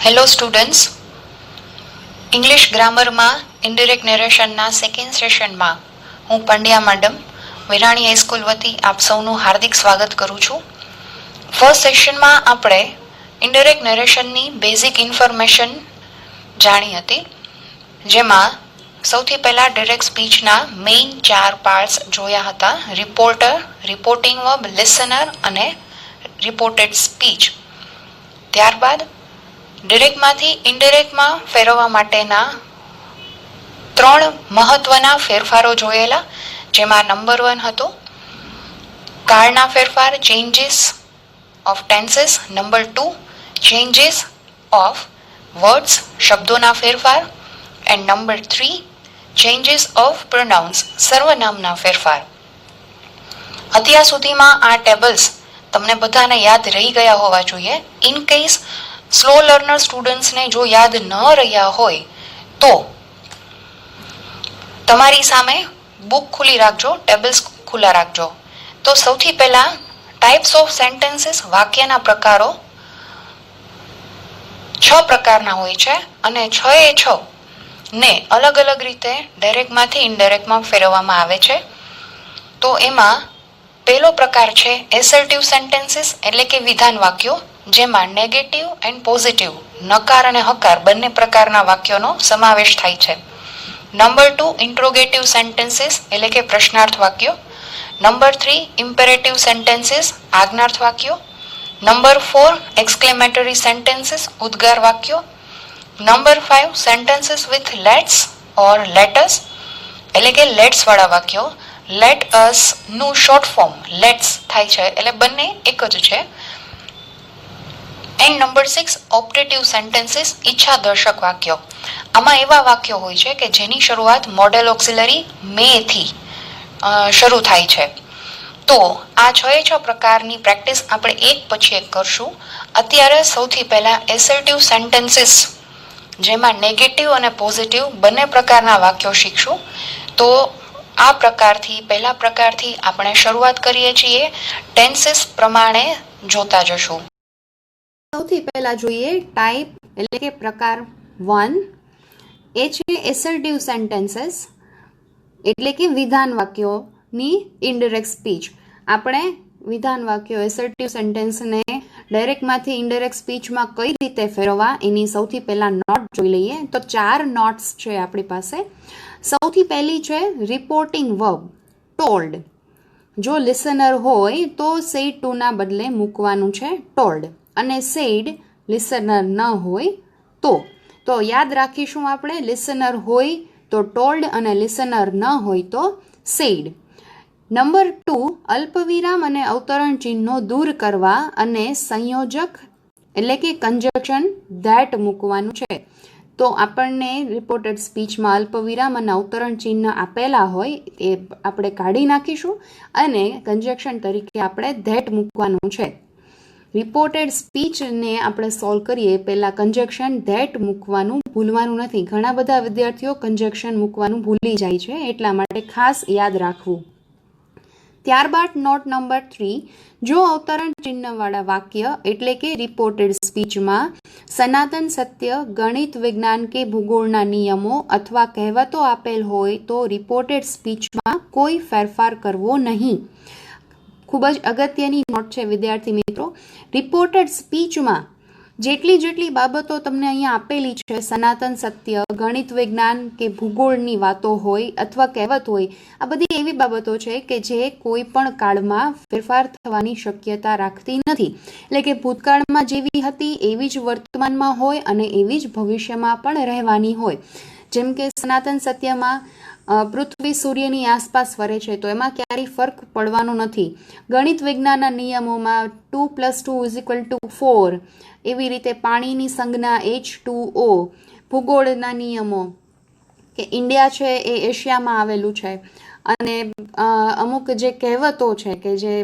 Hello students, English ગ્રામરમાં indirect નેરેશનના second સેશનમાં હું પંડ્યા મેડમ વિરાણી હાઈસ્કૂલ વતી આપ સૌનું હાર્દિક સ્વાગત કરું છું. ફર્સ્ટ સેશનમાં આપણે ઇન્ડિરેક્ટ નેરેશનની બેઝિક ઇન્ફોર્મેશન જાણી હતી, જેમાં સૌથી પહેલાં ડિરેક્ટ સ્પીચના મેઇન 4 પાર્ટ્સ જોયા હતા: રિપોર્ટર, રિપોર્ટિંગ વર્બ, લિસનર અને રિપોર્ટેડ સ્પીચ. ત્યારબાદ ડિરેક્ટમાંથી ઇનડિરેક્ટમાં ફેરવવા માટેના 3 મહત્વના ફેરફારો જોયેલા, જેમાં નંબર 1 હતો કાળના ફેરફાર, changes of tenses. Number 2 changes of words, શબ્દોના ફેરફાર. And number 3 changes of pronouns, સર્વનામના ફેરફાર. અત્યાર સુધીમાં આ ટેબલ્સ તમને બધાને યાદ રહી ગયા હોવા જોઈએ. ઇન કેસ સ્લો લર્નર સ્ટુડન્ટ્સને જો યાદ ન રહ્યા હોય તો તમારી સામે બુક ખુલ્લી રાખજો, ટેબલ્સ ખુલ્લા રાખજો. તો સૌથી પહેલા ટાઈપ્સ ઓફ સેન્ટેન્સીસ, વાક્યના પ્રકારો 6 પ્રકારના હોય છે અને 6 ને અલગ અલગ રીતે ડાયરેક્ટમાંથી ઇનડાયરેક્ટમાં ફેરવવામાં આવે છે. તો એમાં પહેલો પ્રકાર છે એસર્ટિવ સેન્ટેન્સીસ, એટલે કે વિધાન વાક્યો, જેમાં નેગેટિવ એન્ડ પોઝિટિવ, નકાર અને હકાર બંને પ્રકારના વાક્યોનો સમાવેશ થાય છે. નંબર 2 ઇન્ટ્રોગેટિવ સેન્ટેન્સીસ, એટલે કે પ્રશ્નાર્થ વાક્યો. નંબર 3 ઇમ્પેરેટિવ સેન્ટેન્સીસ, આજ્ઞાર્થ વાક્યો. નંબર 4 એક્સક્લેમેટરી સેન્ટેન્સીસ, ઉદ્ગાર વાક્યો. Number 5 sentences with let's or lettuce, એટલે કે લેટ્સ વાળા વાક્યો. લેટ અસ નું શોર્ટ ફોર્મ લેટ્સ થાય છે, એટલે બંને એક જ છે. એન્ડ નંબર 6 ઓપરેટિવ સેન્ટેન્સીસ, ઈચ્છા દર્શક વાક્યો. આમાં એવા વાક્યો હોય છે કે જેની શરૂઆત મોડેલ ઓક્સિલરી મે થી શરૂ થાય છે. તો આ 6 પ્રકારની પ્રેક્ટિસ આપણે એક પછી એક કરશું. અત્યારે સૌથી પહેલા એસર્ટિવ સેન્ટેન્સીસ, જેમાં નેગેટિવ અને પોઝિટિવ બંને પ્રકારના વાક્યો શીખશું. તો આ પ્રકારથી, પહેલા પ્રકારથી આપણે શરૂઆત કરીએ છીએ. ટેન્સીસ પ્રમાણે જોતા જશું. સૌથી પહેલા જોઈએ ટાઈપ, એટલે કે પ્રકાર 1. એ છે એસર્ટિવ સેન્ટેન્સીસ, એટલે કે વિધાન વાક્યોની ઇનડાયરેક્ટ સ્પીચ. આપણે વિધાન વાક્યો, એસર્ટિવ સેન્ટેન્સને ડાયરેક્ટમાંથી ઇનડાયરેક્ટ સ્પીચમાં કઈ રીતે ફેરવવા, એની સૌથી પહેલા નોટ જોઈ લઈએ. તો 4 નોટ્સ છે આપણી પાસે. સૌથી પહેલી છે રિપોર્ટિંગ વર્બ, ટોલ્ડ. જો લિસનર હોય તો સેડ ટુ ના બદલે મૂકવાનું છે ટોલ્ડ, અને સેડ લિસનર ન હોય તો યાદ રાખીશું આપણે, લિસનર હોય તો ટોલ્ડ અને લિસનર ન હોય તો સેડ. નંબર 2 અલ્પવિરામ અને અવતરણ ચિહ્નો દૂર કરવા અને સંયોજક, એટલે કે કંજક્શન ધેટ મૂકવાનું છે. તો આપણને રિપોર્ટેડ સ્પીચમાં અલ્પવિરામ અને અવતરણ ચિહ્ન આપેલા હોય એ આપણે કાઢી નાખીશું અને કંજક્શન તરીકે આપણે ધેટ મૂકવાનું છે. રિપોર્ટેડ સ્પીચને આપણે સોલ્વ કરીએ પહેલાં કંજક્શન ધેટ મૂકવાનું ભૂલવાનું નથી. ઘણા બધા વિદ્યાર્થીઓ કંજક્શન મૂકવાનું ભૂલી જાય છે, એટલા માટે ખાસ યાદ રાખવું. ત્યારબાદ નોટ નંબર 3, જો અવતરણ ચિહ્નવાળા વાક્ય, એટલે કે રિપોર્ટેડ સ્પીચમાં સનાતન સત્ય, ગણિત, વિજ્ઞાન કે ભૂગોળના નિયમો અથવા કહેવતો આપેલ હોય તો રિપોર્ટેડ સ્પીચમાં કોઈ ફેરફાર કરવો નહીં. ખૂબ જ અગત્યની નોટ છે વિદ્યાર્થી મિત્રો. રિપોર્ટેડ સ્પીચમાં જેટલી બાબતો તમને અહીંયા આપેલી છે, સનાતન સત્ય, ગણિત, વિજ્ઞાન કે ભૂગોળની વાતો હોય અથવા કહેવત હોય, આ બધી એવી બાબતો છે કે જે કોઈ પણ કાળમાં ફેરફાર થવાની શક્યતા રાખતી નથી. એટલે કે ભૂતકાળમાં જેવી હતી એવી જ વર્તમાનમાં હોય અને એવી જ ભવિષ્યમાં પણ રહેવાની હોય. જેમ કે સનાતન સત્યમાં પૃથ્વી સૂર્યની આસપાસ ફરે છે, તો એમાં ક્યારેય ફરક પડવાનો નથી. ગણિત વિજ્ઞાનના નિયમોમાં 2 + 2 = 4, એવી રીતે પાણીની સંજ્ઞા H2O, ભૂગોળના નિયમો કે ઇન્ડિયા છે એ એશિયામાં આવેલું છે, અને અમુક જે કહેવતો છે કે જે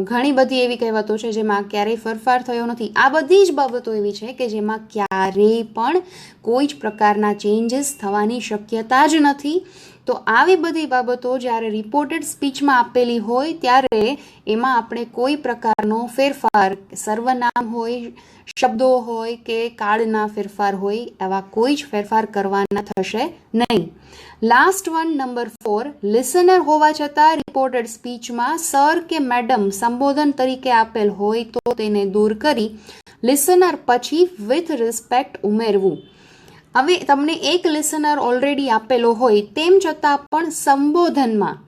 ઘણી બધી એવી કહેવતો છે જેમાં ક્યારેય ફેરફાર થયો નથી. આ બધી જ બાબતો એવી છે કે જેમાં ક્યારેય પણ કોઈ જ પ્રકારના ચેન્જીસ થવાની શક્યતા જ નથી. તો આવી બધી બાબતો જ્યારે રિપોર્ટેડ સ્પીચમાં આપેલી હોય ત્યારે એમાં આપણે કોઈ પ્રકારનો ફેરફાર, સર્વનામ હોય, શબ્દો હોય કે કાળના ફેરફાર હોય, આવા કોઈ જ ફેરફાર કરવાના થશે નહીં. લાસ્ટ વન, નંબર 4, લિસનર હોવા છતાં રિપોર્ટેડ સ્પીચમાં સર કે મેડમ સંબોધન તરીકે આપેલ હોય તો તેને દૂર કરી લિસનર પછી વિથ રિસ્પેક્ટ ઉમેરવું. હવે તમને એક લિસનર ઓલરેડી આપેલો હોય તેમ છતાં પણ સંબોધનમાં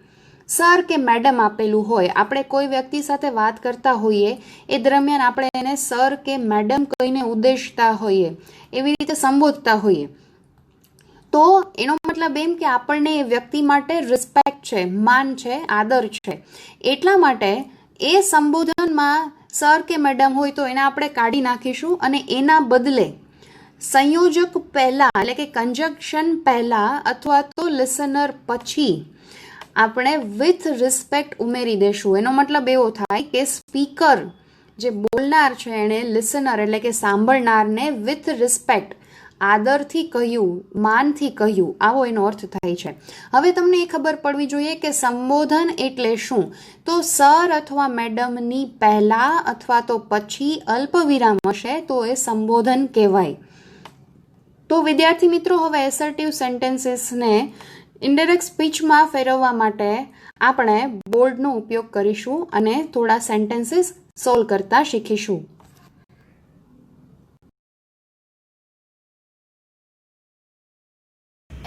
સર કે મેડમ આપેલું હોય, આપણે કોઈ વ્યક્તિ સાથે વાત કરતા હોઈએ એ દરમિયાન આપણે એને સર કે મેડમ કહીને ઉદ્દેશતા હોઈએ, એવી રીતે સંબોધતા હોઈએ, તો એનો મતલબ એમ કે આપણને એ વ્યક્તિ માટે રિસ્પેક્ટ છે, માન છે, આદર છે. એટલા માટે એ સંબોધનમાં સર કે મેડમ હોય તો એને આપણે કાઢી નાખીશું અને એના બદલે સંયોજક પહેલા એટલે કે કંજક્શન પહેલા અથવા તો લિસનર પછી આપણે વિથ રિસ્પેક્ટ ઉમેરી દેશું. એનો મતલબ એવો થાય કે સ્પીકર જે બોલનાર છે એણે લિસનર એટલે કે સાંભળનારને વિથ રિસ્પેક્ટ, આદરથી કહ્યું, માનથી કહ્યું, આવો એનો અર્થ થાય છે. હવે તમને એ ખબર પડવી જોઈએ કે સંબોધન એટલે શું. તો સર અથવા મેડમની પહેલા અથવા તો પછી અલ્પ વિરામ હશે તો એ સંબોધન કહેવાય. તો વિદ્યાર્થી મિત્રો, હવે એસર્ટિવ સેન્ટેન્સીસને ઇનડાયરેક્ટ સ્પીચમાં ફેરવવા માટે આપણે બોર્ડનો ઉપયોગ કરીશું અને થોડા સેન્ટેન્સીસ સોલ્વ કરતા શીખીશું.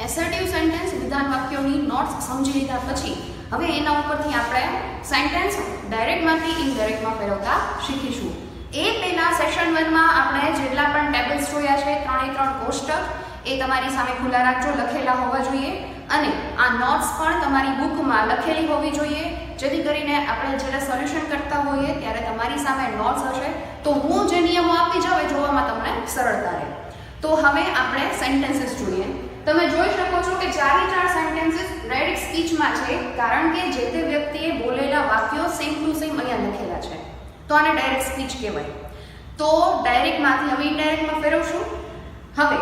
એસર્ટિવ સેન્ટેન્સ વિધાન વાક્યોની નોટ્સ સમજી લીધા પછી હવે એના ઉપરથી આપણે સેન્ટેન્સ ડાયરેક્ટમાંથી ઇનડાયરેક્ટમાં ફેરવતા શીખીશું. એ પહેલા સેશન 1માં આપણે જેટલા પણ ટેબલ્સ જોયા છે, 3 કોષ્ટક, એ તમારી સામે ખુલ્લા રાખજો, લખેલા હોવા જોઈએ અને આ નોટ્સ પણ તમારી બુકમાં લખેલી હોવી જોઈએ, જેથી કરીને આપણે જ્યારે સોલ્યુશન કરતા હોઈએ ત્યારે તમારી સામે નોટ્સ હશે તો હું જે નિયમો આપી જાઉં એ જોવામાં તમને સરળતા રહે. તો હવે આપણે સેન્ટેન્સીસ જોઈએ. તમે જોઈ શકો છો કે 4 સેન્ટેન્સીસ ડાયરેક્ટ સ્પીચમાં છે, કારણ કે જે તે વ્યક્તિએ બોલેલા વાક્યો સેમ ટુ સેમ અહીંયા લખેલા છે, તો આને ડાયરેક્ટ સ્પીચ કહેવાય. તો ડાયરેક્ટમાંથી હવે ઇનડાયરેક્ટમાં ફેરવશું. હવે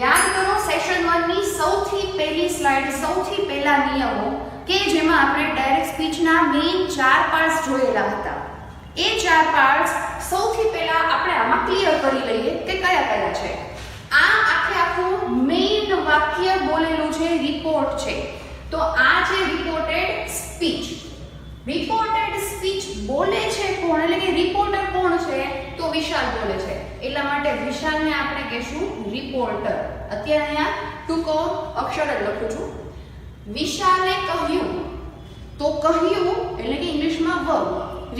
યાદ કરો સેશન 1 ની સૌથી પહેલી સ્લાઇડ, સૌથી પહેલા નિયમો કે જેમાં આપણે ડાયરેક્ટ સ્પીચના મેઇન 4 પાર્ટ્સ જોયેલા હતા. એ 4 પાર્ટ્સ સૌથી પહેલા આપણે આમાં ક્લિયર કરી લઈએ કે કયા કયા છે. આ આખું મેઇન વાક્ય બોલેલું છે રિપોર્ટ છે. તો આ છે રિપોર્ટેડ સ્પીચ. રિપોર્ટેડ સ્પીચ બોલે છે કોણ, એટલે કે રિપોર્ટર કોણ છે, તો વિશાલ બોલે છે. એટલા માટે વિશાલને આપણે કહેશું રિપોર્ટર. અત્યારે અહીંયા ટૂંકો અક્ષર જ લખું છું. વિશાલે કહ્યું, તો કહ્યું એટલે કે ઇંગ્લિશમાં વર્બ,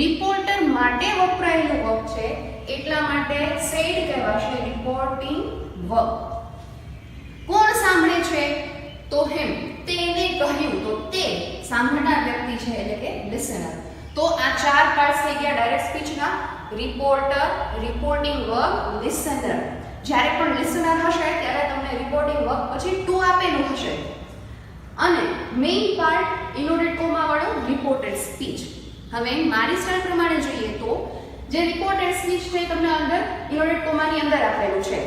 રિપોર્ટર માટે વપરાયેલું વર્બ છે, એટલા માટે સેડ કહેવાશે, રિપોર્ટિંગ વર્બ. કોણ સાંભળે છે, તો હિમ. તેને કહ્યું, તો તે સાંભળનાર વ્યક્તિ છે એટલે કે લિસનર. તો આ 4 પાર્ટ્સ થઈ ગયા ડાયરેક્ટ સ્પીચના. Reporter, reporting verb, listener. જ્યારે પણ લિસનર હશે ત્યારે તમને રિપોર્ટિંગ વર્બ પછી ટુ આપેલું હશે અને મેઇન પાર્ટ ઇનોડેડ કોમા વાળો રિપોર્ટેડ સ્પીચ. હવે મારી સ્ટાઇલ પ્રમાણે જોઈએ તો જે રિપોર્ટેડ સ્પીચ છે તમને અંદર ઇનોડેડ કોમાની અંદર આપેલું છે.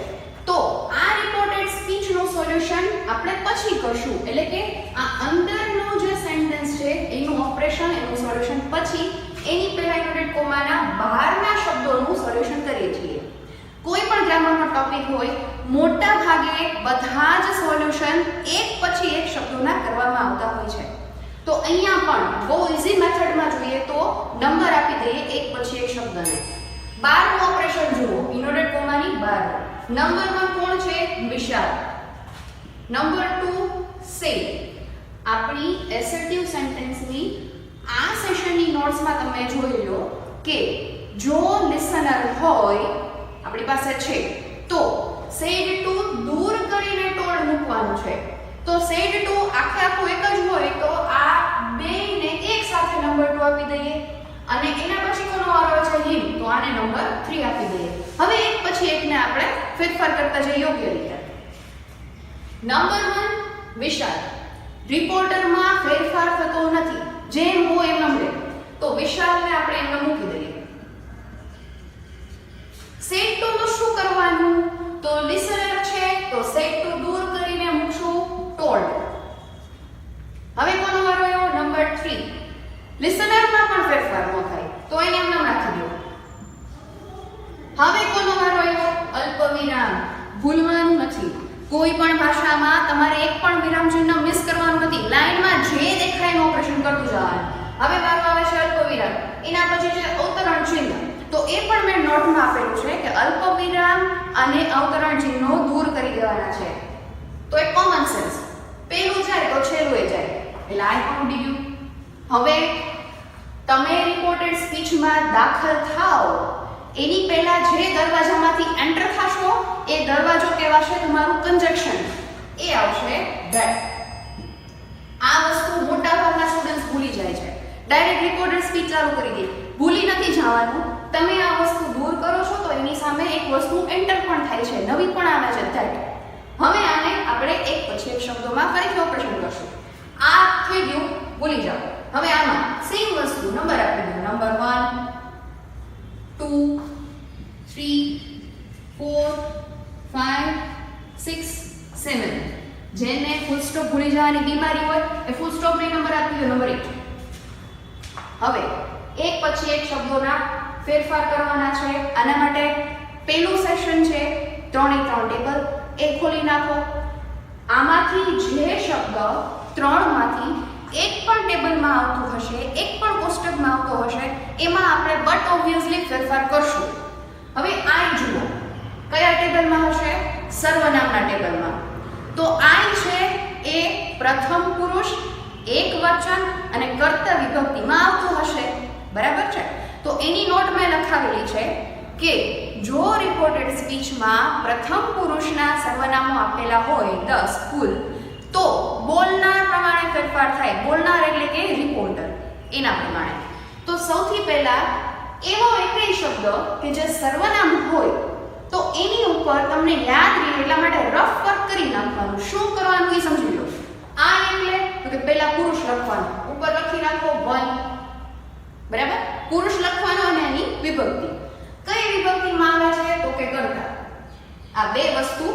તો આ રિપોર્ટેડ સ્પીચનો સોલ્યુશન આપણે પછી કરશું, એટલે કે આ અંદરનો જે સેન્ટેન્સ છે એનું ઓપરેશન, એનું સોલ્યુશન પછી એની પહેલા ઇનોડેડ કોમાના બહારના શબ્દોનું સોલ્યુશન કરીએ છીએ. કોઈ પણ ગ્રામરનો ટોપિક હોય, મોટા ભાગે બધા જ સોલ્યુશન એક પછી એક શબ્દોના કરવામાં આવતા હોય છે. તો અહીંયા પણ બહુ ઈઝી મેથડમાં જોઈએ તો નંબર આપી દઈએ એક પછી એક શબ્દને. 12નું ઓપરેશન જુઓ, ઇનોડેડ કોમાની બહાર. નંબર 1 કોણ છે, વિશાલ. નંબર 2 સે. આપણી એસર્ટિવ સેન્ટેન્સની આ સેશનની નોટ્સમાં તમે જોઈ લો કે જો લિસનર હોય આપણી પાસે છે તો સેડ ટુ દૂર કરીને ટોલ્ડ મૂકવાનું છે. તો સેડ ટુ આખું એક જ હોય તો આ બેને એક સાથે નંબર 2 આપી દઈએ અને એના પછી કોનો વારો છે, હિમ, તો આને નંબર 3 આપી દઈએ. હવે એક પછી એકને આપણે ફેરફાર કરતા જઈએ યોગ્ય રીતે. નંબર 1 વિશાલ. રિપોર્ટરમાં ફેરફાર થતો નથી, જેમ હોય એમ નંબર, તો વિશાલને આપણે એમને મૂકી દઈએ. સેટ ટુ નું શું કરવાનું, તો લિસનર છે તો સેટ ટુ દૂર કરીને મૂકશું ટોલ્ડ. હવે કોનો વારો આવ્યો? અલ્પવિરામ. ભૂલવાનું નથી. કોઈ પણ ભાષામાં તમારે એક પણ વિરામ ચિહ્ન મિસ કરવાનું નથી. લાઈનમાં જે દેખાય એનું ઓપરેશન કરતું જવાનું. હવે વારો આવે છે અલ્પવિરામ. એના પછી છે અવતરણ ચિહ્ન. તો એ પણ મેં નોટમાં આપેલું છે કે અલ્પવિરામ અને અવતરણ ચિહ્નો દૂર કરી દેવાના છે. તો એક કોમન સેન્સ, પેલું જાય તો છેલ્લું જાય, એટલે આ પણ ઉડી ગયું. હવે તમે રિપોર્ટેડ સ્પીચમાં દાખલ થાઓ એની પહેલા જે દરવાજામાંથી એન્ટર થશો એ દરવાજો કહેવાશે તમારું કન્જક્શન. એ આવશે ધેટ. આ વસ્તુ મોટા ભાગના સ્ટુડન્ટ્સ ભૂલી જાય છે. ડાયરેક્ટ રિપોર્ટેડ સ્પીચ ચાલુ કરી દે. ભૂલી નથી જવાનું. તમે આ વસ્તુ દૂર કરો છો તો એની સામે એક વસ્તુ એન્ટર પણ થાય છે, નવી પણ આવે છે ધેટ. હવે આને આપણે એક પછી એક શબ્દોમાં ફરીથી ઓપરેશન કરશું. આ થઈ ગયું, ભૂલી જાઓ. હવે આમાં સેમ વસ્તુ નંબર આપી દો. નંબર 1 2 3 4 5 6 7. જેને ફૂલ સ્ટોપ ભૂલી જવાની બીમારી હોય એ ફૂલ સ્ટોપ ને નંબર આપી દો. નંબર 8. હવે એક પછી એક શબ્દોના ફેરફાર કરવાના છે. આના માટે પહેલું સેશન છે 3 ટેબલ. એ ખોલી નાખો. આમાંથી જે શબ્દ 3 માંથી એક પણ ટેબલમાં આવતું હશે, એક પણ કોષ્ટકમાં આવતો હશે, એમાં આપણે બટ ઓબ્વિયસલી ફેરફાર કરશું. હવે આઈ જુઓ કયા ટેબલમાં હશે? સર્વનામના ટેબલમાં. તો આઈ છે એ પ્રથમ પુરુષ, એકવચન અને કર્તા વિભક્તિમાં આવતું હશે. બરાબર છે? તો એની નોટ મેં લખાવેલી છે કે જો રિપોર્ટેડ સ્પીચમાં પ્રથમ પુરુષના સર્વનામો આપેલા હોય 10 કુલ, તો બોલનાર પ્રમાણે ફેરફાર થાય. બોલનાર એટલે કે રિપોર્ટર, એના પ્રમાણે. તો સૌથી પહેલા એવો એકેય શબ્દ કે જે સર્વનામ હોય તો એની ઉપર તમને યાદ રહે એટલા માટે રફ વર્ક કરી નાખવાનું. શું કરવાનું એ સમજી લો. આ એટલે તો કે પહેલા પુરુષ લખવાનું, ઉપર લખી નાખો 1. બરાબર? પુરુષ લખવાનો અને એની વિભક્તિ. કઈ વિભક્તિમાં આવે છે? તો કે કર્તા. આ બે વસ્તુ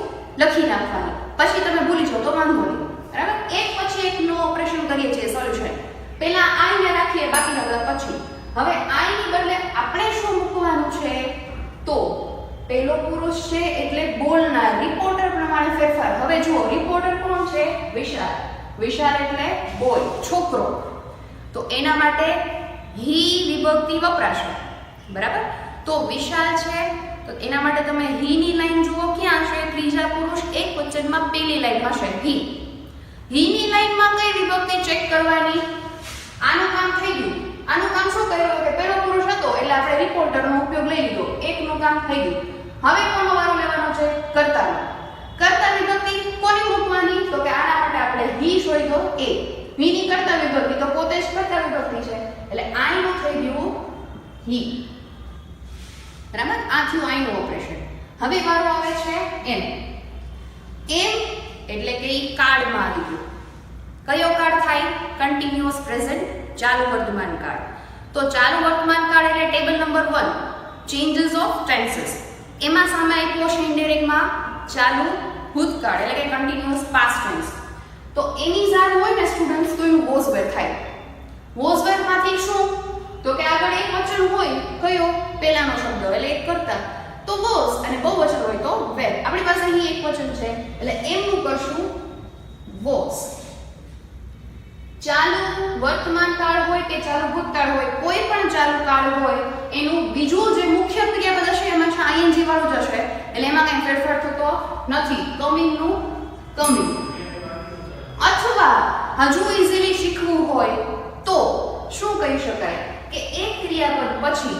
લખી નાખવાની. પછી તમે ભૂલી જાઓ તો વાંધો નહીં. બરાબર? એક પછી એક નો ઓપરેશન કરીએ છીએ સોલ્યુશન. પહેલા આઈ ને રાખીએ, બાકીના બધા પછી. હવે આઈ ની બદલે આપણે શું મૂકવાનું છે? તો પહેલો પુરુષ છે એટલે બોલનાર, રિપોર્ટર પ્રમાણે ફેરફાર. હવે જુઓ રિપોર્ટર કોણ છે? વિશાલ. વિશાલ એટલે બોય, છોકરો. તો એના માટે હી વિભક્તિ વપરાશે. બરાબર? તો વિશાલ છે તો એના માટે તમે હી ની લાઈન જુઓ ક્યાં છે? ત્રીજા પુરુષ એકવચનમાં પહેલી લાઈનમાં છે હી. હી ની લાઈનમાં કઈ વિભક્તિ ચેક કરવાની? આનું કામ થઈ ગયું. આનું કામ શું કર્યું કે પહેલો પુરુષ હતો એટલે આપણે રિપોર્ટરનો ઉપયોગ લઈ લીધો. એકનું કામ થઈ ગયું. હવે કોનો વારો લેવાનો છે? કર્તાનો. કર્તા વિભક્તિ કોની મૂકવાની? તો કે આના માટે આપણે હી શોધ્યો એ. હી ની કર્તા વિભક્તિ તો પોતે જ કર્તા વિભક્તિ છે એટલે આઈ નું થઈ ગયું હી. બરાબર? આ થયું આઈ નું ઓપરેશન. હવે વારો આવે છે એમ. એમ એટલે કે ઈ કાળમાં આવી ગયું. કયો કાળ થાય? કન્ટિન્યુઅસ પ્રેઝન્ટ, ચાલુ વર્તમાન કાળ. તો ચાલુ વર્તમાન કાળ એટલે table number 1 changes of tenses. એમાં સામે આપ્યો છે ઇન્ડિરેક્ટમાં ચાલુ ભૂતકાળ એટલે કે કન્ટિન્યુઅસ પાસ્ટ ટેન્સ. તો એની જાણ હોય ને સ્ટુડન્ટ્સ તો એનું વોઝ વેર થાય. વોઝ વેર માંથી શું? તો કે આગળ એક વચન હોય, કયો? પહેલાનો શબ્દ એટલે એક કરતા, તો વોઝ, અને બહુવચન હોય તો વેર. આપણી પાસે અહીં એક વચન છે એટલે એમનું કરશું વોઝ. ચાલુ વર્તમાન કાળ હોય કે ચાલુ ભૂતકાળ હોય, કોઈ પણ ચાલુ કાળ હોય એનું બીજું જે મુખ્ય ક્રિયાપદ હશે એમાં છે આઈએનજી વાળું જ હશે એટલે એમાં કઈ ફેરફાર થતો નથી. કમિંગ નું કમિંગ. અથવા હજુ ઈઝીલી શીખવું હોય તો શું કહી શકાય કે એક ક્રિયાપદ પછી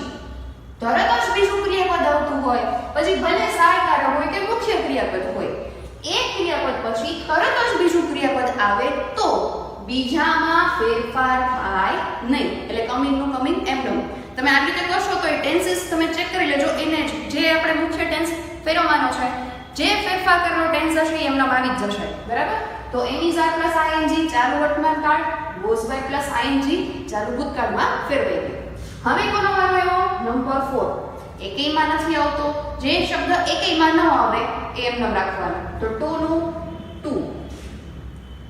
તરત જ બીજું ક્રિયાપદ આવતું હોય, પછી ભલે સહાયકારક હોય કે મુખ્ય ક્રિયાપદ હોય, એક ક્રિયાપદ પછી તરત જ બીજું ક્રિયાપદ આવે તો બીજામાં ફેરફાર થાય નહીં. એટલે કમિંગ નું કમિંગ એમનું. તમે આ રીતે કરશો તો એ ટેન્સીસ તમે ચેક કરી લેજો. એને જે આપણે મુખ્ય ટેન્સ ફેરવવાનો છે, જે ફેરફાર કરેલો ટેન્સ હશે એ એમનામાં આવી જ જશે. બરાબર? તો એની ઝાર પ્લસ આઈએનજી ચાલુ વર્તમાન કાળ, વોઝ બાય પ્લસ આઈએનજી ચાલુ ભૂતકાળમાં ફેરવાઈ ગયું. હવે કોનો વારો આવ્યો? નંબર 4. એકેયમાં નથી આવતો. જે શબ્દ એકેયમાં ન આવે એ એમને રાખવાનો. તો ટુ નું ટુ.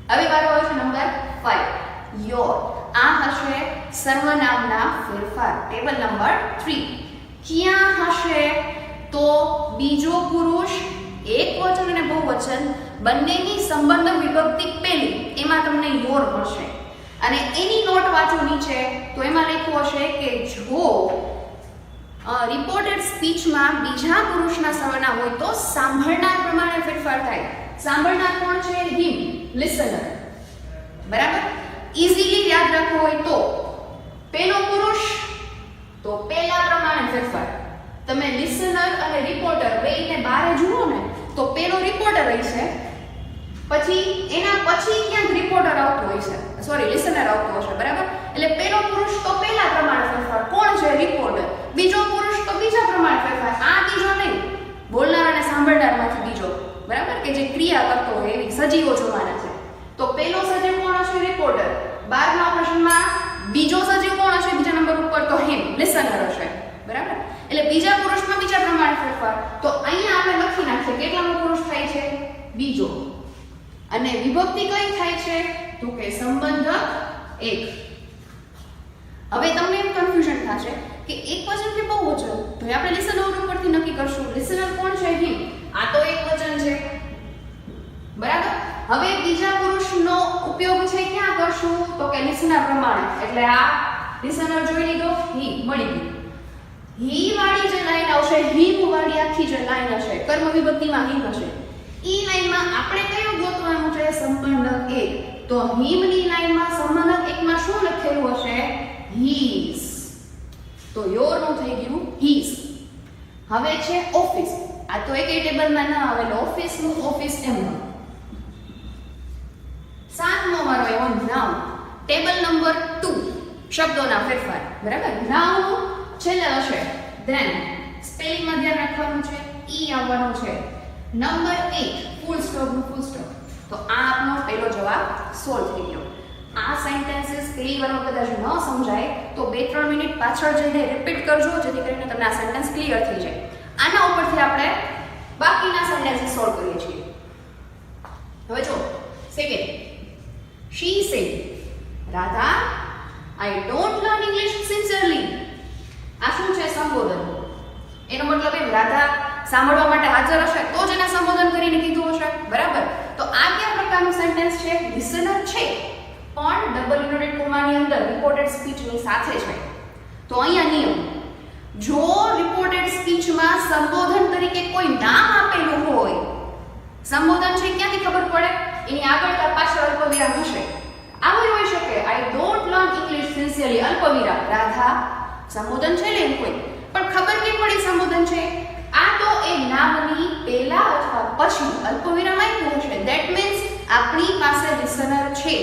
હવે વારો આવે છે નંબર 5 યોર. આ હશે સર્વનામના ફેરફાર. ટેબલ નંબર 3 ક્યાં હશે? બહુવચન બંનેની સંબંધ વિભક્તિ પેલી એમાં તમને યોર મળશે અને એની નોટ વાંચો નીચે તો એમાં લખ્યું હશે કે જો રિપોર્ટેડ સ્પીચમાં બીજા પુરુષના સર્વનામ હોય તો સાંભળનાર પ્રમાણે ફેરફાર થાય. સાંભળનાર કોણ છે? હિમ, લિસનર. બરાબર? ઈઝીલી યાદ રાખવું હોય તો પેલો પુરુષ તો પેલા પ્રમાણે ફેરફાર. તમે લિસનર અને રિપોર્ટર બેયને બારે જુઓ ને તો પેલો રિપોર્ટર હશે, પછી એના પછી ક્યાંક રિપોર્ટર આવતું હોય છે, સોરી લિસનર આવતું હશે. બરાબર? એટલે પેલો પુરુષ તો પેલા પ્રમાણે ફેરફાર, કોણ છે? રિપોર્ટર. બીજો પુરુષ તો બીજા પ્રમાણે ફેરફાર, આ બીજો નહીં, બોલનાર અને સાંભળનારમાંથી બીજો. બરાબર? કે જે ક્રિયા કરતો હોય એવી સજીવો જોવાના છે. તો પેલો સજીવ કોણ હશે? રિપોર્ટર. 12મા પ્રશ્નમાં બીજો સજીવ કોણ હશે? બીજા નંબર ઉપર તો હિમ, લિસનર હશે. બરાબર? એટલે બીજા પુરુષમાં બીજા પ્રમાણે ફેરફાર. તો અહીંયા આપણે લખી નાખીએ કેટલામો પુરુષ થાય છે? બીજો. અને વિભક્તિ કઈ થાય છે? તો કે સંબંધક એક. હવે તમને એમ કન્ફ્યુઝન થશે કે એક વચન કે બહુવચન, તો આપણે લિસનર ઉપરથી નક્કી કરશું. લિસનર કોણ છે? હિમ. આ તો એક વચન છે. બરાબર? હવે બીજા પુરુષનો ઉપયોગ છે ક્યાં કરશું? તો કે લિસનર પ્રમાણે. એટલે આ લિસનર જોઈ લીધો, હી મળી ગયું. હી વાળી જે લાઈન આવશે, હિમ વાળી આખી જે લાઈન હશે, કર્મ વિભક્તિમાં હિમ હશે, ઈ લાઈનમાં આપણે કયું ગોતવાનું છે? સંબંધક એક. તો હિમની લાઈનમાં સંબંધક એકમાં શું લખેલું હશે? હીઝ. તો યોર નું થઈ ગયું હીઝ. હવે છે ઓફિસ. આ તો એક ટેબલમાં ના આવે, ઓફિસ નું ઓફિસ એમનું. 7મો વારો એવો નાઉન. ટેબલ નંબર 2 શબ્દોના ફેરફાર. બરાબર? નાઉન છેલ્લે હશે ધેન. સ્પેલિંગમાં ધ્યાન રાખવાનું છે, ઈ આવવાનો છે. નંબર 8 ફૂલ સ્ટોપ નું ફૂલ સ્ટોપ. તો આ આપનો પહેલો જવાબ સોલ્વ થઈ ગયો. આ સેન્ટેન્સીસ પહેલી વારમાં કદાચ ન સમજાય તો 2-3 મિનિટ પાછળ જઈને રિપીટ કરજો, જેથી કરીને તમને આ સેન્ટેન્સ ક્લિયર થઈ જાય. આના ઉપરથી આપણે બાકીના સેન્ટેન્સીસ સોલ્વ કરીએ છીએ. હવે જો second, she said, Radha, I don't learn English sincerely. આ શું છે? સંબોધન. એનો મતલબ એમ રાધા સાંભળવા માટે હાજર હશે તો જ એને સંબોધન કરીને કીધું હશે. બરાબર? તો આ કયા પ્રકારનું સેન્ટેન્સ છે? લિસનર છે પણ ડબલ ઇન્વર્ટેડ કોમાની અંદર રિપોર્ટેડ સ્પીચની સાથે છે. તો અહીંયા નિયમ, જો રિપોર્ટેડ સ્પીચમાં સંબોધન તરીકે કોઈ નામ આપેલું હોય, સંબોધન છે ક્યાંથી ખબર પડે? એની આગળ કે પાછળ અલ્પવિરામ હશે. આવું હોઈ શકે, I don't learn English sincerely, અલ્પવિરામ, રાધા સંબોધન છે ને કોઈ, પણ ખબર કેમ પડી સંબોધન છે? આ તો એ નામની પહેલા અથવા પછી અલ્પવિરામ આપ્યું હશે. ધેટ મીન્સ આપણી પાસે લિસનર છે.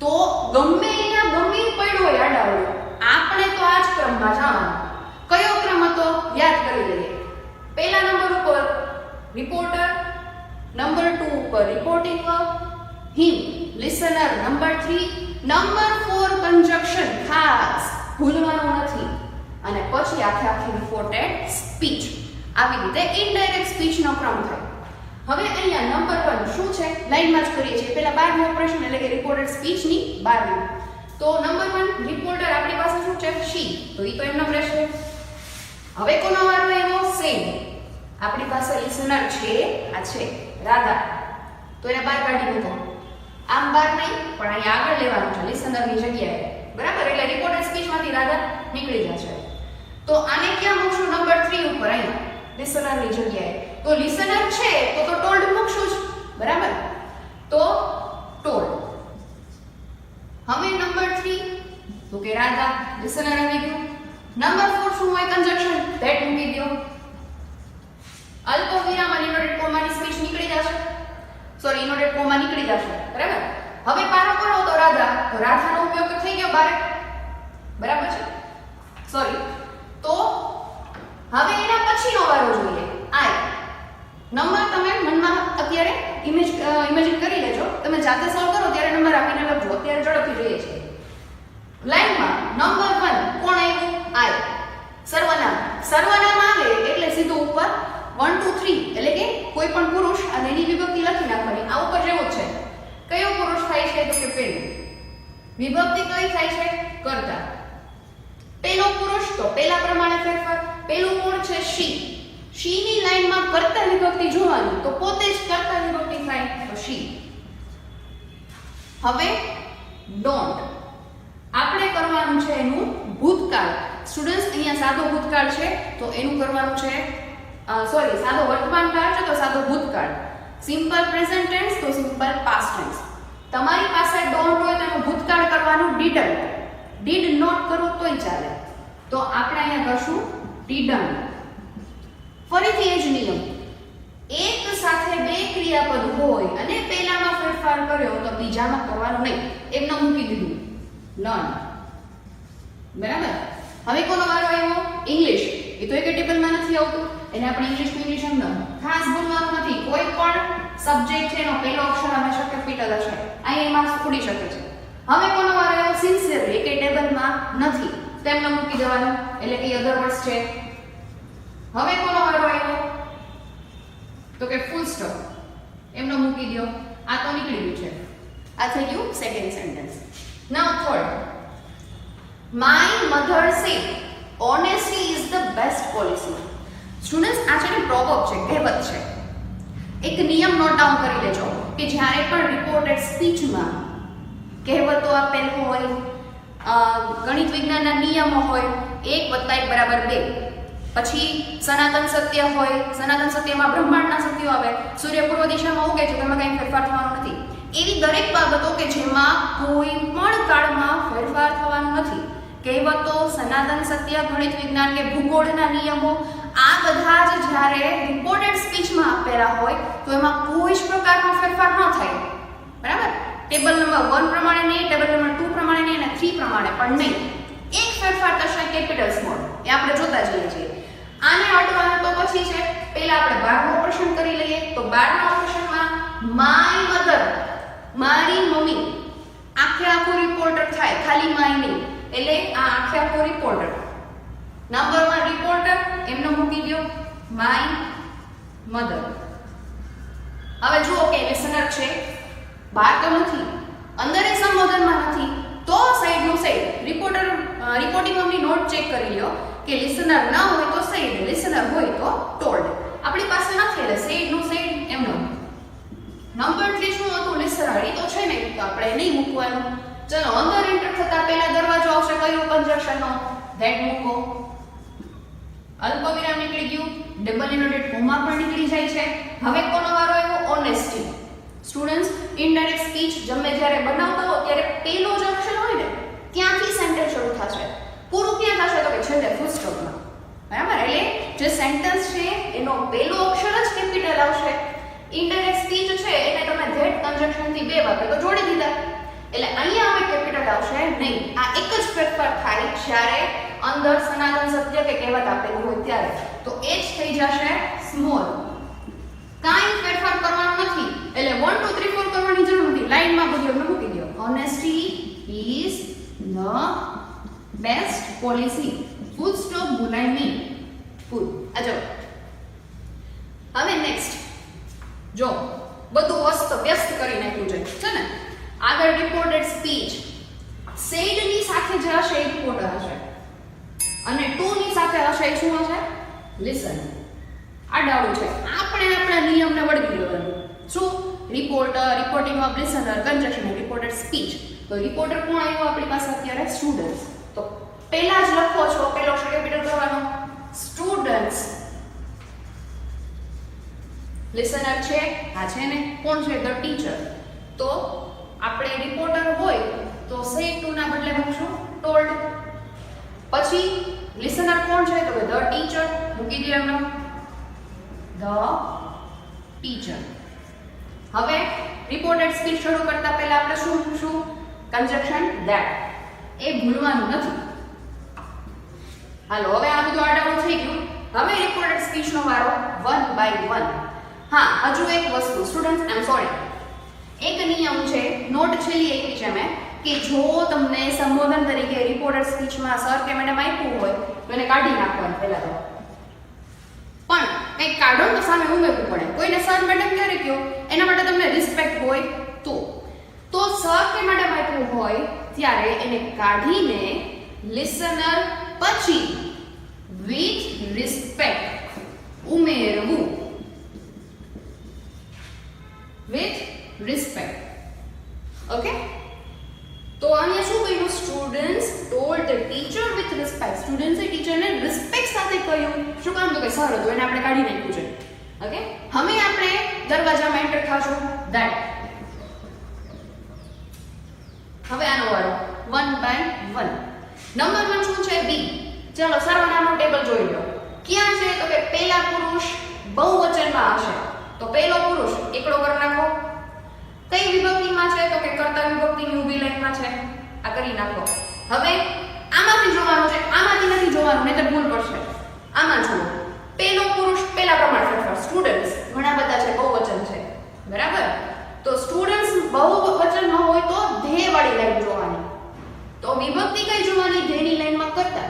તો ગમે એના ગમે પડ્યો હોય આડાવડો, આપણે તો આ જ ક્રમમાં જવાનું. કયો ક્રમ હતો? યાદ કરી લઈએ. પહેલા નંબર ઉપર રિપોર્ટર, નંબર 2 ઉપર રિપોર્ટિંગ વર્બ, હિમ લિસનર, નંબર 3, નંબર 4 કન્જક્શન, ખાસ ભૂલવાનું નથી, અને પછી આખી રિપોર્ટેડ સ્પીચ. આવી રીતે ઇનડાયરેક્ટ સ્પીચનો ક્રમ થાય. હવે અહીંયા નંબર 1 શું છે? લાઈનમાં જ કરીએ છીએ. પહેલા 12મો ઓપરેશન એટલે કે રિપોર્ટેડ સ્પીચની 12મી. તો નંબર 1 રિપોર્ટર આપણી પાસે શું છે? શી. તો ઈ તો એમનો રહેશે. હવે કોનો વારો એવો? સેમ. આપણી પાસે લિસનર છે, આ છે રાધા, તો એને બહાર કાઢી મૂકો. આમ બહાર નહીં, પણ અહીંયા આગળ લેવાનું છે લિસનરની જગ્યાએ. બરાબર? એટલે રિપોર્ટેડ સ્પીચમાંથી રાધા નીકળી જશે. તો આને ક્યાં મૂકશું? નંબર 3 ઉપર, અહીંયા લિસનરની જગ્યાએ. તો લિસનર છે તો ટોલ્ડ મૂકશું જ. બરાબર? તો ટોલ્ડ. હવે નંબર 3 તો કે રાધા, લિસનર આવી ગયું. નંબર 4 શું હોય? કન્જક્શન, ધેટ મૂકી દો. અલ્પવિરામ અને ઇનવર્ટેડ કોમાની સ્પીચ નીકળી જશે, સોરી ઇનવર્ટેડ કોમા નીકળી જશે. બરાબર? હવે પારો કરો તો રાધા, તો રાધાનો ઉપયોગ થઈ ગયો બારે. બરાબર છે? સોરી. તો હવે એના પછીનો વારો જોઈએ. આય નંબર તમે મનમાં અત્યારે ઇમેજિન કરી લેજો. તમે જાતે સોલ્વ કરો ત્યારે નંબર આપીને લખજો. અત્યારે ઝડપથી જોઈએ છે. લાઈનમાં નંબર 1 કોણ આવ્યું? આય. સર્વનામ. સર્વનામ આવે એટલે સીધું ઉપર 1 2 3 એટલે કે કોઈ પણ પુરુષ અને એની વિભક્તિ લખી નાખવાની. આ ઉપર જેવું જ છે. કયો પુરુષ થાય છે? તો કે પેલું. વિભક્તિ કઈ થાય છે? કર્તા. પેલો પુરુષ તો પેલા પ્રમાણે ફેરફાર. પેલું કોણ છે? શી. શી ની લાઈનમાં કર્તા વિભક્તિ જોવાનું તો પોતે જ કર્તા વિભક્તિ થાય તો શી. હવે ડોન્ટ આપણે કરવાનું છે એનું ભૂતકાળ. સ્ટુડન્ટ્સ અહીંયા સાદો ભૂતકાળ છે તો એનું કરવાનું છે સાદો વર્તમાન કાળ છે તો સાદો ભૂતકાળ. સિમ્પલ પ્રેઝન્ટ ટેન્સ તો સિમ્પલ પાસ્ટ ટેન્સ. તમારી પાસે ડોન્ટ હોય તો એનું ભૂતકાળ કરવાનું ડીડન્ટ. ડીડ નોટ કરો તોય ચાલે. તો આપણે અહીંયા કરશું ડીડન્ટ. ફરીથી એ જ નિયમ, એક સાથે બે ક્રિયાપદ હોય અને પહેલામાં ફેરફાર કર્યો તો બીજામાં કરવાનો નહીં. એમને મૂકી દીધું નન. બરાબર. હવે કોનો વારો આવ્યો? ઇંગ્લિશ. એ તો એક ટેબલમાં નથી આવતું, એને આપણે ઇંગ્લિશ અંદર ખાસ બોલવાનું નથી. કોઈ પણ સબ્જેક્ટ છે એનો પહેલો અક્ષર હંમેશા કેપિટલ હશે. અહીં માર્ક્સ ઉડી શકે છે. હવે કોનો વારો આવ્યો? સિન્સિયરલી. એક ટેબલમાં નથી તો એમને મૂકી દેવાનું, એટલે કે અધર વર્ડ્સ છે. હવે કોનો વારો આવ્યો? તો કે ફૂલ સ્ટોપ. એમનો મૂકી દો. આ તો નીકળી ગયું છે. આ થઈ ગયું second sentence. Now third. My mother sad honesty is the best policy. Students આ છે ને પ્રોવર્બ છે, કહેવત છે. એક નિયમ નોટ ડાઉન કરી લેજો કે જ્યારે પણ રિપોર્ટેડ સ્પીચમાં કહેવતો આપેલ હોય, ગણિત વિજ્ઞાનના નિયમો હોય 1 + 1 = 2, પછી સનાતન સત્ય હોય, સનાતન સત્યમાં બ્રહ્માંડના સત્યો આવે, સૂર્ય પૂર્વ દિશામાં ઉગે છે તેમાં કંઈ ફેરફાર થવાનો નથી. એવી દરેક બાબતો કે જેમાં કોઈ પણ કાળમાં ફેરફાર થવાનો નથી. કહેવતો, સનાતન સત્ય, ગણિત વિજ્ઞાન કે ભૂગોળના નિયમો આ બધા જ જ્યારે રિપોર્ટેડ સ્પીચમાં આપેલા હોય તો એમાં કોઈ જ પ્રકારનો ફેરફાર ન થાય. બરાબર. ટેબલ નંબર 1 પ્રમાણે નહીં, ટેબલ નંબર 2 પ્રમાણે નહીં અને 3 પ્રમાણે પણ નહીં. એક ફેરફાર થશે કેપિટલ સ્મોલ. એ આપણે જોતા જઈએ છીએ. આને અટવાનું તો પછી છે. પહેલા આપણે 12નું ઓપરેશન કરી લઈએ. તો 12ના ઓપરેશનમાં માય મધર, મારી મમ્મી, આખે આખું રિપોર્ટર થાય, ખાલી માય નહીં. એટલે આ આખે આખો રિપોર્ટર. નંબર 1 રિપોર્ટર એમનો મૂકી દો માય મધર. હવે જુઓ કે લિસનર છે, બહાર તો નથી, અંદર એ સંબોધનમાં નથી, તો સાઈડનું સાઈડ રિપોર્ટર રિપોર્ટિંગ અમની નોટ ચેક કરી લો કે લિસનર ન હોય તો સાઈડ, લિસનર હોય તો ટોલ્ડ. આપણી પાસે નથી એટલે સાઈડનું સાઈડ એમનો. નંબર 3 શું હતું? લિસનર. એ તો છે ને તો આપણે નહીં મૂકવાનું. ચલો અંદર એન્ટર થતા પહેલા દરવાજો આવશે કયો કન્જક્શનનો? ધેટ મૂકો. અલ્પવિરામ નીકળી ગયું, ડબલ ઇનોટેડ કોમા પણ નીકળી જાય છે. હવે કોનો વારો આવ્યો? ઓનેસ્ટી. સ્ટુડન્ટ્સ ઇનડાયરેક્ટ સ્પીચ જમે જ્યારે બનાવતા હો ત્યારે પહેલો જ અક્ષર હોય ને ત્યાંથી સેન્ટેન્સ શરૂ થશે. પૂરું ક્યાં થશે? તો કે છેલ્લે ફૂલ સ્ટોપમાં. બરાબર. એટલે જે સેન્ટેન્સ છે એનો પહેલો અક્ષર જ કેપિટલ આવશે. ઇનડાયરેક્ટ સ્પીચ છે એને તમે ધેટ કન્જક્શનથી બે વાક્ય તો જોડી દીધા. એટલે અહીંયા હવે કેપિટલ આવશે નહીં. આ એક જ ફેરફાર થાય જ્યારે અંદર સનાતન સત્ય કે કહેવત આપેલું હોય ત્યારે. તો એ જ થઈ જશે સ્મોલ. કાંઈ ફેરફાર કરવાનો નથી. એટલે 1 2 3 4 કરવાની જરૂર નથી. લાઈનમાં બધું એમને મૂકી દો. Honesty is the best policy. Full stop. બોલાય નહીં. ફૂલ. આ જો હવે નેક્સ્ટ જો બધું વ્યસ્ત કરી નાખ્યું છે ને. આગળ રિપોર્ટેડ સ્પીચ સેડ ની સાથે જે હશે એ રિપોર્ટર હશે અને ટુ ની સાથે હશે એ શું હશે? લિસન. આ ડાઉન છે. આપણે આપણા નિયમને વળગી લેવાનું. શું? Reporter, reporting of listener, conjunction, reported speech. તો રિપોર્ટર કોણ આવ્યો આપણી પાસે અત્યારે? સ્ટુડન્ટ્સ. તો પહેલા જ લખો છો, પહેલો અક્ષર કેપિટલ કરવાનો સ્ટુડન્ટ્સ. લિસનર છે આ છે ને કોણ છે? The teacher. તો આપણે રિપોર્ટર હોય તો સે ટુ ના બદલે મૂકશું ટોલ્ડ. પછી લિસનર કોણ છે? તો કે ધ ટીચર. મૂકી દો એમનો ધ ટીચર. હવે રિપોર્ટેડ સ્પીચ શરૂ કરતા પહેલા આપણે શું મૂકશું? Conjunction that. એ ભૂલવાનું નથી. હાલો હવે આ બધું આડાવડું થઈ ગયું. હવે રિપોર્ટેડ સ્પીચનો વારો 1 by 1. હા, હજુ એક વસ્તુ સ્ટુડન્ટ્સ, આઈ એમ સોરી, એક નિયમ છે, નોટ છેલ્લી આપી છે મેં કે જો તમને સંબોધન તરીકે રિપોર્ટેડ સ્પીચમાં સર કે મેડમ આપ્યું હોય તો એને કાઢી નાખવાનું પહેલા તો. પણ કંઈક કાઢો તો સામે ઉમેરવું પડે. કોઈને સર મેડમ ક્યારે કહો એના માટે તમને રિસ્પેક્ટ હોય તો સર કે મેડમ આપ્યું હોય ત્યારે એને કાઢીને લિસનર પછી વિથ રિસ્પેક્ટ ઉમેરવું with respect. Okay? તો અહીંયા શું કહ્યું? Students told the teacher with respect. સ્ટુડન્ટ્સે ટીચરને રિસ્પેક્ટ સાથે કહ્યું. શું કામ? તો કે સર હતું એને આપણે કાઢી નાખ્યું છે. ઓકે, હવે આપણે દરવાજામાં એન્ટર થાશું. ધેટ હવે આનો વારો 1 by 1. નંબર 1 શું છે? બી. ચાલો સર્વનામનું ટેબલ જોઈ લો. ક્યાં છે? તો કે પહેલા પુરુષ બહુવચનમાં હશે તો પહેલો પુરુષ એકડો કરી નાખો. કઈ વિભક્તિમાં છે? તો કે કર્તા વિભક્તિની ઊભી લાઈનમાં છે. આ કરી નાખો. હવે આમાંથી જોવાનું છે, આમાંથી નથી જોવાનું, નહીતર ભૂલ પડશે. આમાં જુઓ, પહેલો પુરુષ પહેલા પ્રમાણ ફેરફાર. સ્ટુડન્ટ્સ ઘણા બધા છે, બહુવચન છે, બરાબર? તો સ્ટુડન્ટ્સ બહુવચન ન હોય તો ધ્યેય વાળી લાઈન જોવાની. તો વિભક્તિ કઈ જોવાની? ધ્યેયની લાઈનમાં કરતા.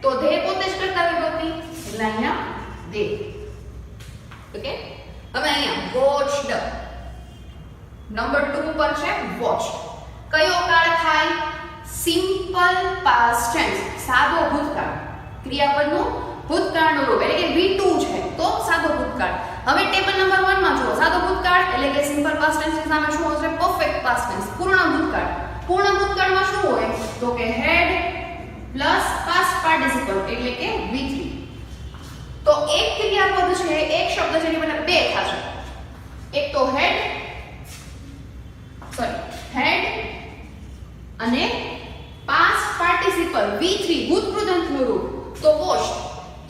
તો ધ્યેય પોતે જ કરતા વિભક્તિ એટલે અહીંયા દે. ઓકે, હવે અહીંયા વોચ્ડ નંબર 2 પર છે વોચ. કયો કાળ થાય? સિમ્પલ પાસ્ટ ટેન્સ, સાદો ભૂતકાળ. ક્રિયાપદનું ભૂતકાળનું રૂપ એટલે કે V2 છે તો સાદો ભૂતકાળ. હવે ટેબલ નંબર 1 માં જુઓ, સાદો ભૂતકાળ એટલે કે સિમ્પલ પાસ્ટ ટેન્સ ની સામે શું હશે? પરફેક્ટ પાસ્ટ ટેન્સ, પૂર્ણ ભૂતકાળ. પૂર્ણ ભૂતકાળમાં શું હોય? તો કે હેડ પ્લસ પાસ્ટ પાર્ટિસિપલ એટલે કે V3. તો એક ક્રિયાપદ છે, એક શબ્દ છે એની બને બે થશે. એક તો હેડ અને પાસ્ટ પાર્ટિસિપલ V3 ભૂતકૃદંતનું રૂપ. તો વોશ્ડ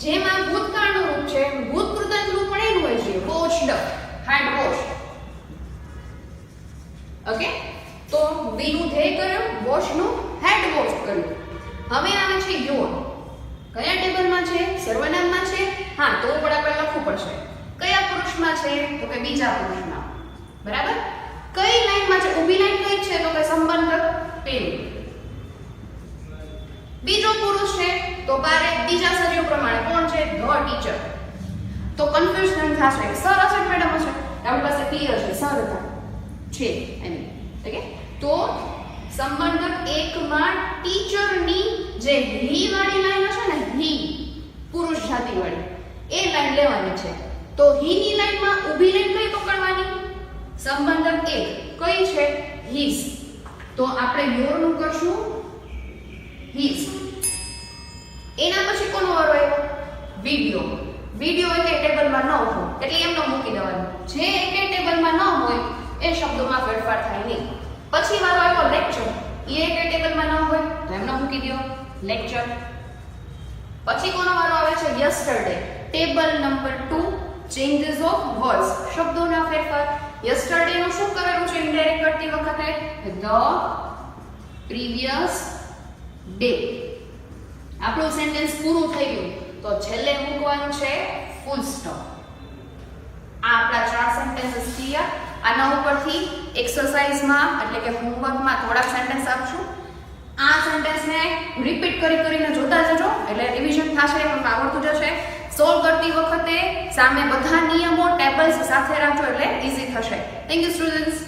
જેમાં ભૂતકાળનું રૂપ છે, ભૂતકૃદંત રૂપ પણ એનું હોય છે. વોશ્ડ, હેડ વોશ્ડ. ઓકે, તો V નું ધ્યેય કર્યું, વોશ નું હેડ વોશ કર્યું. હવે આવે છે યોર. કયા ટેબલમાં છે? સર્વનામમાં છે. હા, તો પણ આપણે લખવું પડશે. કયા પુરુષમાં છે? તો કે બીજા પુરુષમાં. બરાબર? કઈ લાઈનમાં છે? ઊભી લાઈન કઈ છે? તો કે સંબંધક પેલું. બીજો પુરુષ છે તો બારે બીજા સજીવ પ્રમાણે કોણ છે? The teacher. તો કન્ફ્યુઝન થશે. સર હશે મેડમ હશે? આપણી પાસે ક્લિયર છે, સર હતા છે એમ. ઓકે, તો સંબંધક 1 માં ટીચરની જે હી વાળી લાઈન હશે ને, હી પુરુષ જાતિ વાળી, એ લાઈન લેવાની છે. તો હી ની લાઈનમાં ઊભી લાઈન કઈ પકડવાની? સંબંધક 1 કઈ છે? હિઝ. તો આપણે યોર નું કરશું હિઝ. એના પછી કોનો વારો આવ્યો? વિડિયો. વિડિયો એક ટેબલમાં ન હોય એટલે એમનો મૂકી દેવાનું. જે એક ટેબલમાં ન હોય એ શબ્દોમાં ફેરફાર થાય નહીં. પછી વારો આવ્યો લેક્ચર. એ એક ટેબલમાં ન હોય તો એમનો મૂકી દો લેક્ચર. પછી કોનો વારો આવે છે? Yesterday. Table number 2 changes of words, શબ્દોના ફેરફાર. યસ્ટરડે નું શું કરેલું છે ઇનડાયરેક્ટ કરતી વખતે? The previous day. આપણું સેન્ટેન્સ પૂરું થઈ ગયું તો છેલ્લે મૂકવાનું છે ફૂલ સ્ટોપ. આ આપણા 4 સેન્ટેન્સીસ ક્લિયર. આના ઉપરથી એક્સરસાઇઝમાં એટલે કે હોમવર્કમાં થોડાક સેન્ટેન્સ આપશું. આ સેન્ટેન્સને રિપીટ કરીને જોતા જજો એટલે રિવિઝન થશે, પણ આવડતું જશે. સોલ્વ કરતી વખતે સામે બધા નિયમો ટેબલ્સ સાથે રાખજો એટલે ઈઝી થશે. Thank you students.